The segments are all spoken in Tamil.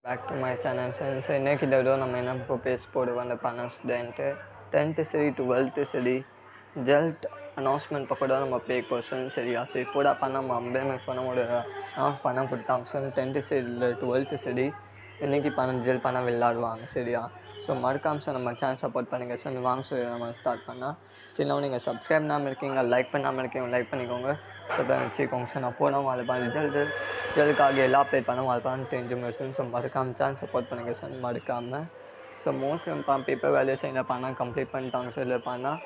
Back to my channel. So இன்றைக்கி இந்த வீடியோ நம்ம என்ன இப்போ பேச போடுவோம் பண்ண ஸ்டூடெண்ட்டு 10th சரி 12th சரி ஜல்ட் அனௌன்ஸ்மெண்ட் பக்கம் நம்ம பே கொஸ்டின் சரியா சரி கூட பண்ண நம்ம அம்பேமெஸ் பண்ண முடியாது அனௌன்ஸ் பண்ண கொடுத்தாங்க. ஸோ 10th சரி இல்லை 12th சரி இன்றைக்கி பணம் ஜெல் பண்ண விளையாடுவாங்க சரியா. ஸோ மறக்காம சார் நம்ம சேனல் சப்போர்ட் பண்ணுங்கள் சார். வாங்க சொல்லி நம்ம ஸ்டார்ட் பண்ணால் ஸ்டில்லாகவும் நீங்கள் சப்ஸ்கிரைப் பண்ணாமல் இருக்கீங்க, லைக் பண்ணாமல் இருக்கீங்க, லைக் பண்ணிக்கோங்க, சப்ஸ்கிரைப் வச்சுக்கோங்க சார். நான் போனோம் அது பண்ண ரிசல்ட்டுக்காக எல்லா அப்ளை பண்ணோம் அது பண்ண தெரிஞ்சுங்க. ஸோ மறக்காம சேனல் சப்போர்ட் பண்ணுங்கள் சார் மறக்காமல். ஸோ மோஸ்ட்லி பேப்பர் வேல்யூஸ் என்ன பண்ணால் கம்ப்ளீட் பண்ணிட்டாங்க சார். இல்லை பண்ணால்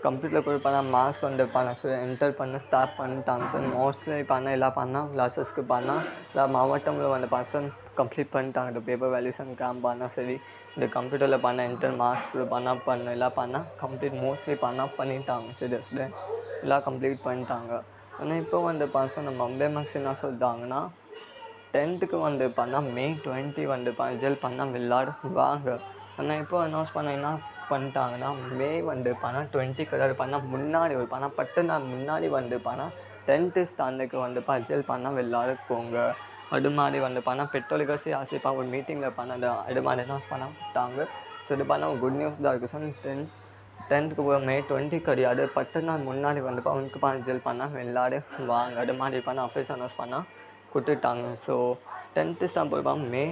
கம்ப்யூட்டரில் கூட பண்ணால் மார்க்ஸ் வந்து பண்ணால் சார் என்டர் பண்ண ஸ்டார்ட் பண்ணிட்டாங்க சார். மோஸ்ட்லி பண்ணால் எல்லாம் பண்ணால் கிளாஸஸ்க்கு பண்ணால் இல்லை மாவட்டங்களில் வந்து பர்சன் கம்ப்ளீட் பண்ணிட்டாங்க. இந்த பேப்பர் வேல்யூஸ் அண்ட் கேம்ப் பண்ணால் சரி இந்த கம்ப்யூட்டரில் பண்ண என்டர் மார்க்ஸ் கூட பண்ண எல்லாம் பண்ணால் கம்ப்ளீட் மோஸ்ட்லி பண்ணிட்டாங்க சரி ஸ்டூடெண்ட் எல்லாம் கம்ப்ளீட் பண்ணிட்டாங்க. ஆனால் இப்போ வந்து பர்சன் நம்ம அம்பேமெக்ஸ் என்ன சொல்லிட்டாங்கன்னா 10th வந்து பண்ணால் May 20 வந்து ரிசல்ட் பண்ணால் விளையாடுவாங்க. ஆனால் இப்போ அனௌன்ஸ் பண்ண என்ன பண்ணிட்டாங்கன்னா மே வந்து பண்ணால் 20 கலர் பண்ணால் முன்னாடி ஒரு பண்ணால் 10 நாள் முன்னாடி வந்து பண்ணால் 10th ஸ்டாண்டர்டுக்கு வந்து ரிசல்ட் பண்ணால் விளையாடுக்கோங்க. அது மாதிரி வந்து பண்ணால் பெட்ரோலுக்கு ஆசைப்பாக ஒரு மீட்டிங்கில் பண்ண அது மாதிரி அனௌன்ஸ் பண்ணாங்க. ஸோ இது பண்ணால் ஒரு குட் நியூஸ் தான் இருக்குது சார். 10th May 20 கிடையாது 10 நாள் முன்னாடி வந்து அவனுக்கு ரிசல்ட் பண்ணால் விளையாடுவாங்க. அது மாதிரி பண்ணால் அஃபீஸ் அனௌன்ஸ் பண்ணால் கொடுத்துட்டாங்க. ஸோ 10th ஸ்டாண்டர்ட் May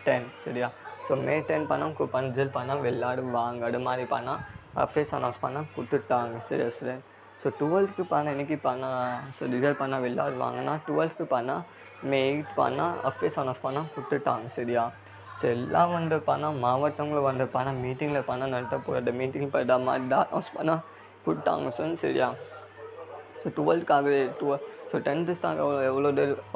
10 சரியா. ஸோ May 10 பண்ணால் ரிசல்ட் பண்ணால் விளையாடுவாங்க. அது மாதிரி பண்ணால் அஃபீஸ் அனௌன்ஸ் பண்ணால் கொடுத்துட்டாங்க சரி ஸ்டூடெண்ட். ஸோ 12th பண்ணால் இன்றைக்கி பண்ணால் ஸோ ரிசல்ட் பண்ணால் விளையாடுவாங்கன்னா 12th பண்ணால் May 8 பண்ணால் அஃபீஸ் அனௌன்ஸ் பண்ணால் கொடுத்துட்டாங்க சரியா. ஸோ எல்லாம் வந்து பண்ணால் மாவட்டங்களும் வந்து பண்ணால் மீட்டிங்கில் பண்ணால் நடத்த போகிற மீட்டிங் பண்ணுற மாதிரி தான் அனௌன்ஸ் பண்ணால் கொடுத்தாங்க சார் சரியா. So 12th so 10th standard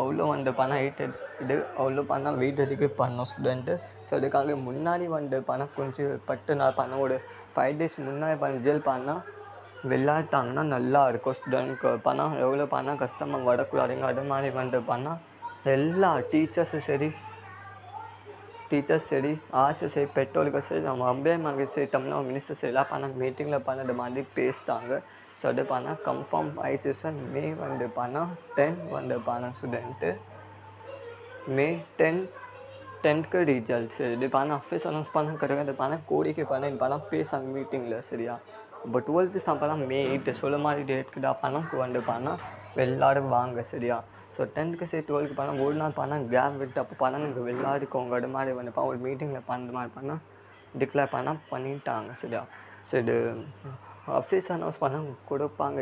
எவ்வளோ வந்து பண்ணால் 8 இது அவ்வளோ பண்ணால் வெயிட் எடுக்க பண்ணோம் ஸ்டூடெண்ட்டு. ஸோ அதுக்காக முன்னாடி வந்து பண்ணால் கொஞ்சம் 10 நாள் பண்ண ஒரு 5 days முன்னாடி ரிசல்ட் பண்ணால் விளையாட்டாங்கன்னா நல்லா இருக்கும் ஸ்டூடெண்ட்க்கு பண்ணால் எவ்வளோ பண்ணால் கஷ்டமாக வரக்கூடாதுங்க. அது மாதிரி வந்து பண்ணால் எல்லா டீச்சர்ஸும் சரி ஆசை சரி பெட்ரோலுக்கு சரி நம்ம அம்பேமெக்ஸ் சரி தமிழ்நாடு மினிஸ்டர்ஸ் எல்லாம் பண்ணால் மீட்டிங்கில் பண்ணது மாதிரி பேசிட்டாங்க. ஸோ அது பண்ணால் கன்ஃபார்ம் ஆயிடுச்சு சார். மே வந்து பண்ணால் 10 வந்து பண்ணால் ஸ்டூடெண்ட்டு May 10th ரிசல்ட் சரி இது பண்ணால் அஃபீஸ் அனௌன்ஸ் பண்ண கிடையாது பண்ணால் கோடிக்கு பண்ண இது பண்ணால் பேசாங்க மீட்டிங்கில் சரியா. இப்போ 12th ஸ்டாண்டர்ட் May 8 சொல்ல மாதிரி டேட்க்கு தான் பண்ணால் வந்து பண்ணால் விளையாடுவாங்க சரியா. ஸோ 10th சரி 12th பண்ணால் ஒரு நாள் பண்ணால் கேப் விட்டு அப்போ பண்ணால் நீங்கள் விளையாடுக்கோங்க. அது மாதிரி வந்து ஒரு மீட்டிங்கில் பண்ணுற மாதிரி பண்ணால் டிக்ளேர் பண்ணிட்டாங்க சரியா. ஸோ இது அஃபீஸ் அனௌன்ஸ் பண்ணால் கொடுப்பாங்க.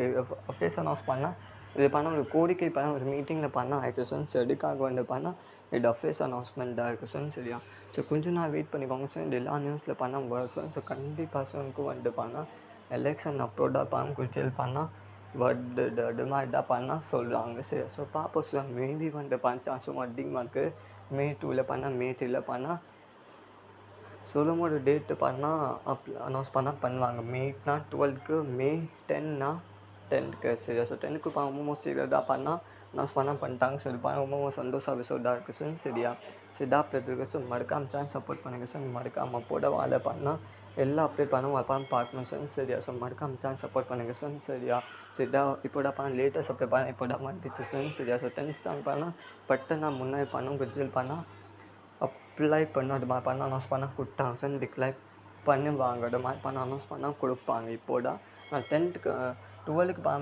அஃபீஸ் அனௌன்ஸ் பண்ணால் இது பண்ணால் ஒரு கோரிக்கை பண்ணால் ஒரு மீட்டிங்கில் பண்ணால் ஆயிடுச்சு சார். ஸோ இதுக்காக வந்து பண்ணால் இது அஃபீஸ் அனௌன்ஸ்மெண்ட்டாக இருக்குது சார் சரியா. ஸோ கொஞ்சம் நாள் வெயிட் பண்ணிக்கோங்க சார். இது எல்லா நியூஸில் பண்ணால் வரும் சார். ஸோ கண்டிப்பாக சாருக்கு வந்து பண்ணால் எலெக்ஷன் அப்ரோடாக பண்ண குடிச்சல் பண்ணால் வருது அது மாதிரி தான் பண்ணால் சொல்கிறாங்க சரி. ஸோ பார்ப்போம் சார். மேபி வந்து சான்ஸும் அதிகமாக இருக்குது. May 2 பண்ணால் May 3 பண்ணால் சொல்லும் ஒரு டேட்டு பண்ணால் அனௌன்ஸ் பண்ணால் பண்ணுவாங்க. May 8 12க்கு May 10 10க்கு சரியா. ஸோ 10க்கு ரொம்ப சீக்கிரதாக பண்ணால் அனௌன்ஸ் பண்ணிட்டாங்க. ஸோ இது பண்ண ரொம்ப சந்தோஷம் விஷயதாக இருக்குது சார் சரியா. சிதா அப்டேட் இருக்குது சார். மறக்காம சேனல் சப்போர்ட் பண்ணுங்கள் சார். மறக்காமல் போட வாழை பண்ணால் எல்லா அப்டேட் பண்ண பார்க்கணும் சார் சரியா. ஸோ மறக்காம சேனல் சப்போர்ட் பண்ணுங்கள் சார் சரியா. சிதா இப்போட பண்ண லேட்டஸ்ட் அப்டேட் பண்ண இப்போட வந்துச்சு சார் சரியா. ஸோ 10th ஸ்டாண்டர்ட் பண்ணால் 10 நாள் முன்னாடி ரிசல்ட் பண்ணால் அப்ளை பண்ண அது மாதிரி பண்ண அனௌன்ஸ் பண்ணால் கொடுத்தாங்க சார். டிக்ளைர் பண்ணுவாங்க. அது மாதிரி பண்ண அனௌன்ஸ் பண்ணால் கொடுப்பாங்க. இப்போதான் நான் 12க்கு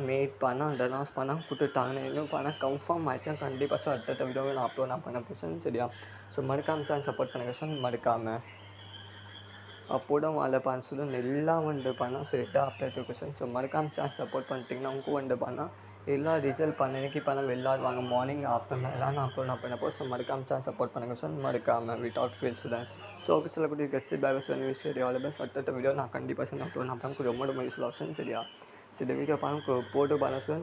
May 8 பண்ணால் அந்த அனௌன்ஸ் பண்ணால் கொடுத்துட்டாங்க. இன்னும் பண்ணால் கன்ஃபார்ம் ஆகிடுச்சா கண்டிப்பாக சார் அடுத்த வீடியோவை நான் அப்லோட் பண்ண போகிறேன் சரியா. ஸோ மறக்காம சேனல் சப்போர்ட் பண்ணுங்கள் சார் மறக்காமல். அப்போதான் வாழை ஸ்டூடெண்ட் எல்லாம் வந்து பண்ணால் ஸோ எல்லாம் அப்டேட் இருக்குது சார். ஸோ மறக்காம சேனல் சப்போர்ட் பண்ணிட்டீங்கன்னா உங்க வந்து பண்ணால் எல்லா ரிசல்ட் பண்ண இன்றைக்கி பண்ணால் விளையாடுவாங்க. மார்னிங் ஆஃப்டர்நூன் எல்லாம் நான் அப்லோட் பண்ணப்போ ஸோ மறக்காம சேனல் சப்போர்ட் பண்ணுங்கள் சார் மறக்காமல் without feel student. So okay சில பற்றி கட்சி பேக் சரி ஆல் பெஸ்ட். அடுத்த வீடியோ நான் கண்டிப்பாக சார் அப்லோட் பண்ண ரொம்ப யூஸ்ஃபுல் ஆப்ஷன் சரியா. ஸோ இந்த வீடியோ போட்டு பண்ண சார்.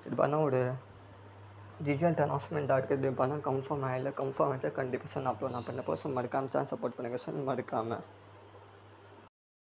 இது பண்ணால் ஒரு ரிசல்ட் அனௌன்ஸ்மெண்ட்டாக இருக்குது. இது பண்ணால் கன்ஃபார்ம் ஆகலை. கன்ஃபார்ம் ஆகிடுச்சா கண்டிப்பாக சார் நான் அப்லோட் பண்ணப்போ ஸோ மறக்காம சேனல் சப்போர்ட் பண்ணுங்கள் சார் மறக்காமல்.